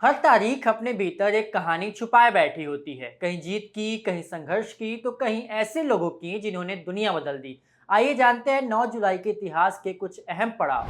हर तारीख अपने भीतर एक कहानी छुपाए बैठी होती है। कहीं जीत की, कहीं संघर्ष की, तो कहीं ऐसे लोगों की जिन्होंने दुनिया बदल दी। आइए जानते हैं 9 जुलाई के इतिहास के कुछ अहम पड़ाव।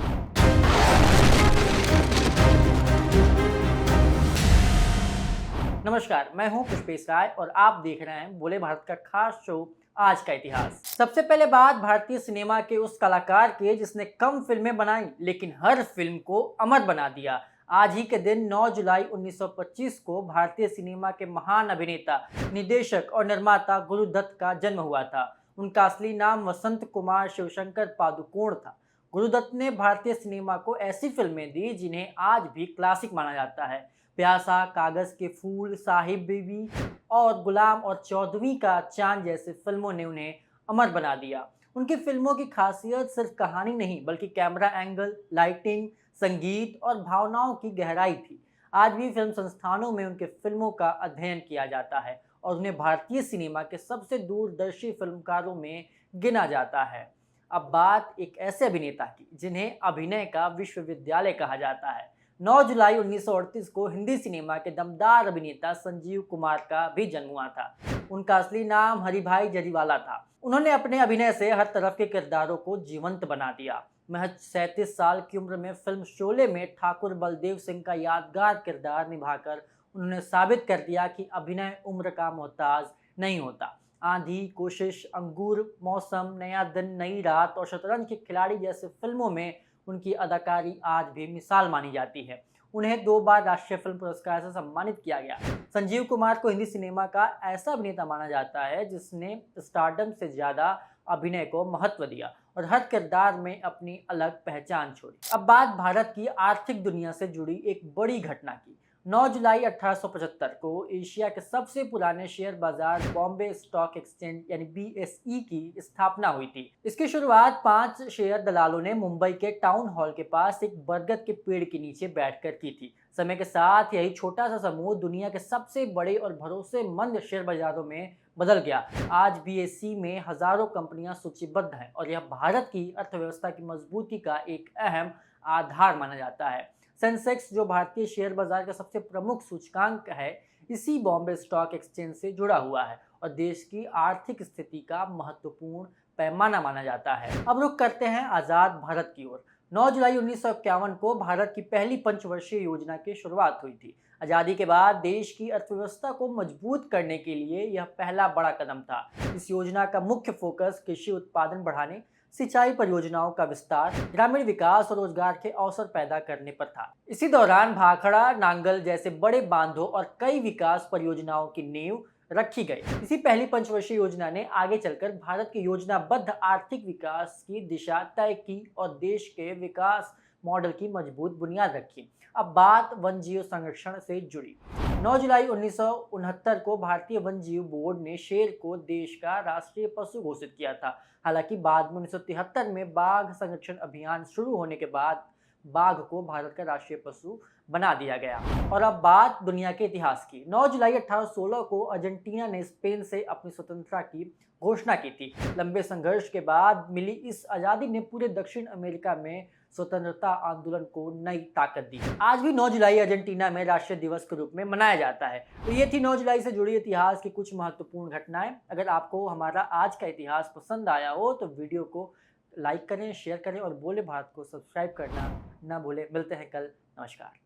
नमस्कार, मैं हूं पुष्पेश राय और आप देख रहे हैं बोले भारत का खास शो आज का इतिहास। सबसे पहले बात भारतीय सिनेमा के उस कलाकार की जिसने कम फिल्में बनाई लेकिन हर फिल्म को अमर बना दिया। आज ही के दिन 9 जुलाई 1925 को भारतीय सिनेमा के महान अभिनेता, निर्देशक और निर्माता गुरुदत्त का जन्म हुआ था। उनका असली नाम वसंत कुमार शिवशंकर पादुकोण था। गुरुदत्त ने भारतीय सिनेमा को ऐसी फिल्में दी जिन्हें आज भी क्लासिक माना जाता है। प्यासा, कागज के फूल, साहिब बीबी और गुलाम और चौदहवीं का चांद जैसी फिल्मों ने उन्हें अमर बना दिया। उनकी फिल्मों की खासियत सिर्फ कहानी नहीं बल्कि कैमरा एंगल, लाइटिंग, संगीत और भावनाओं की गहराई थी। आज भी फिल्म संस्थानों में उनके फिल्मों का अध्ययन किया जाता है और उन्हें भारतीय सिनेमा के सबसे दूरदर्शी फिल्मकारों में गिना जाता है। अब बात एक ऐसे अभिनेता की जिन्हें अभिनय का विश्वविद्यालय कहा जाता है। 9 जुलाई 1938 को हिंदी सिनेमा के दमदार अभिनेता संजीव कुमार का भी जन्म हुआ था। उनका असली नाम हरिभाई जरीवाला था। उन्होंने अपने अभिनय से हर तरफ के किरदारों को जीवंत बना दिया। महज 37 साल की उम्र में फिल्म शोले में ठाकुर बलदेव सिंह का यादगार किरदार निभाकर उन्होंने साबित कर दिया कि अभिनय उम्र का मोहताज नहीं होता। आंधी, कोशिश, अंगूर, मौसम, नया दिन, नई रात और शतरंज के खिलाड़ी जैसे फिल्मों में उनकी अदाकारी आज भी मिसाल मानी जाती है। उन्हें 2 बार राष्ट्रीय फिल्म पुरस्कार से सम्मानित किया गया। संजीव कुमार को हिंदी सिनेमा का ऐसा अभिनेता माना जाता है जिसने स्टारडम से ज्यादा अभिनय को महत्व दिया और हर किरदार में अपनी अलग पहचान छोड़ी। अब बात भारत की आर्थिक दुनिया से जुड़ी एक बड़ी घटना की। 9 जुलाई 1875 को एशिया के सबसे पुराने शेयर बाजार बॉम्बे स्टॉक एक्सचेंज यानी बीएसई की स्थापना हुई थी। इसकी शुरुआत 5 शेयर दलालों ने मुंबई के टाउन हॉल के पास एक बरगद के पेड़ के नीचे बैठकर की थी। समय के साथ यही छोटा सा समूह दुनिया के सबसे बड़े और भरोसेमंद शेयर बाजारों में बदल गया। आज बीएसई में हजारों कंपनियां सूचीबद्ध हैं और यह भारत की अर्थव्यवस्था की मजबूती का एक अहम आधार माना जाता है। सेंसेक्स, जो भारतीय शेयर बाजार का सबसे प्रमुख सूचकांक है, इसी बॉम्बे स्टॉक एक्सचेंज से जुड़ा हुआ है और देश की आर्थिक स्थिति का महत्वपूर्ण पैमाना माना जाता है। अब रुख करते हैं आजाद भारत की ओर। 9 जुलाई 1951 को भारत की पहली पंचवर्षीय योजना की शुरुआत हुई थी। आजादी के बाद देश की अर्थव्यवस्था को मजबूत करने के लिए यह पहला बड़ा कदम था। इस योजना का मुख्य फोकस कृषि उत्पादन बढ़ाने, सिंचाई परियोजनाओं का विस्तार, ग्रामीण विकास और रोजगार के अवसर पैदा करने पर था। इसी दौरान भाखड़ा, नांगल जैसे बड़े बांधों और कई विकास परियोजनाओं की नींव रखी गई। इसी पहली पंचवर्षीय योजना ने आगे चलकर भारत के योजनाबद्ध आर्थिक विकास की दिशा तय की और देश के विकास मॉडल की मजबूत बुनियाद रखी। अब बात वन्यजीव संरक्षण से जुड़ी। 9 जुलाई 1969 को भारतीय वन्यजीव बोर्ड ने शेर को देश का राष्ट्रीय पशु घोषित किया था। हालांकि बाद में 1973 में बाघ संरक्षण अभियान शुरू होने के बाद बाघ को भारत का राष्ट्रीय पशु बना दिया गया। और अब बात दुनिया के इतिहास की। 9 जुलाई 1816 को अर्जेंटीना ने स्पेन से अपनी स्वतंत्रता की घोषणा की थी। लंबे संघर्ष के बाद मिली इस आज़ादी ने पूरे दक्षिण अमेरिका में स्वतंत्रता आंदोलन को नई ताकत दी। आज भी 9 जुलाई अर्जेंटीना में राष्ट्रीय दिवस के रूप में मनाया जाता है। तो ये थी 9 जुलाई से जुड़ी इतिहास की कुछ महत्वपूर्ण घटनाएं। अगर आपको हमारा आज का इतिहास पसंद आया हो तो वीडियो को लाइक करें, शेयर करें और बोले भारत को सब्सक्राइब करना ना भूलें। मिलते हैं कल। नमस्कार।